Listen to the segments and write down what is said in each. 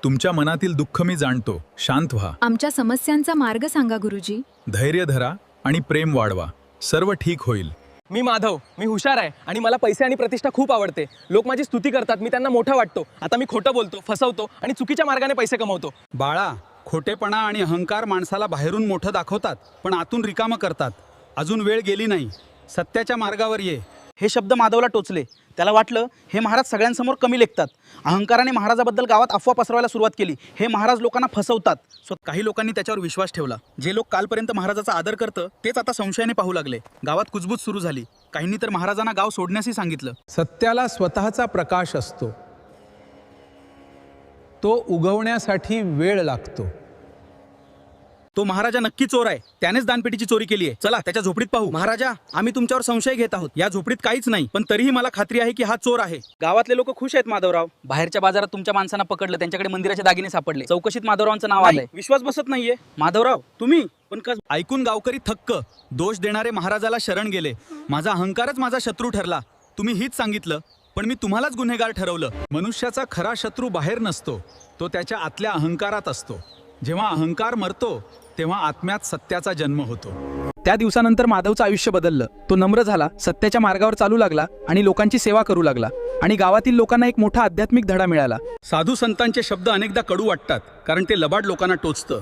तुमच्या मनातील दुःख मी जाणतो, शांत व्हा. आमच्या समस्यांचा मार्ग सांगा गुरुजी. धैर्य धरा आणि प्रेम वाढवा, सर्व ठीक होईल. मी माधव, मी हुशार आहे आणि मला पैसे आणि प्रतिष्ठा खूप आवडते. लोक माझी स्तुती करतात, मी त्यांना मोठा वाटतो. आता मी खोटं बोलतो, फसवतो आणि चुकीच्या मार्गाने पैसे कमवतो. बाळा, खोटेपणा आणि अहंकार माणसाला बाहेरून मोठं दाखवतात पण आतून रिकामं करतात. अजून वेळ गेली नाही, सत्याच्या मार्गावर ये. हे शब्द माधवला टोचले. त्याला वाटलं हे महाराज सगळ्यांसमोर कमी लेखतात. अहंकाराने महाराजाबद्दल गावात अफवा पसरवायला सुरुवात केली. हे महाराज लोकांना फसवतात. काही लोकांनी त्याच्यावर विश्वास ठेवला. जे लोक कालपर्यंत महाराजाचा आदर करतं तेच आता संशयाने पाहू लागले. गावात कुजबूज सुरू झाली. काहींनी तर महाराजांना गाव सोडण्यासही सांगितलं. सत्याला स्वतःचा प्रकाश असतो, तो उगवण्यासाठी वेळ लागतो. तो महाराजा नक्की चोर आहे. त्यानेच दानपेटीची चोरी केली आहे. चला त्याच्या झोपडीत पाहू. महाराजा, आम्ही तुमच्यावर संशय घेत आहोत. या झोपडीत काहीच नाही, पण तरीही मला खात्री आहे की हा चोर आहे. गावातले लोक खुश आहेत माधवराव. बाहेरच्या बाजारात तुमच्या माणसांना पकडलं, त्यांच्याकडे मंदिराचे दागिने सापडले. चौकशीत माधवरावांचं नाव आलंय. विश्वास बसत नाहीये. माधवराव तुम्ही पण ऐकून गावकरी थक्क. दोष देणारे महाराजाला शरण गेले. माझा अहंकारच माझा शत्रू ठरला. तुम्ही हीच सांगितलं, पण मी तुम्हालाच गुन्हेगार ठरवलं. मनुष्याचा खरा शत्रू बाहेर नसतो, तो त्याच्या आतल्या अहंकारात असतो. जेव्हा अहंकार मरतो तेव्हा आत्म्यात सत्याचा जन्म होतो. त्या दिवसानंतर माधवचं आयुष्य बदललं. तो नम्र झाला, सत्याच्या मार्गावर चालू लागला आणि लोकांची सेवा करू लागला. आणि गावातील लोकांना एक मोठा आध्यात्मिक धडा मिळाला. साधू संतांचे शब्द अनेकदा कडू वाटतात, कारण ते लबाड लोकांना टोचतं.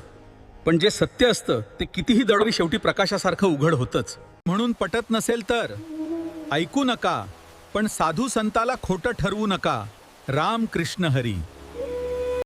पण जे सत्य असतं ते कितीही दडवी शेवटी प्रकाशासारखं उघड होतंच. म्हणून पटत नसेल तर ऐकू नका, पण साधू संताला खोटं ठरवू नका. राम कृष्ण हरी.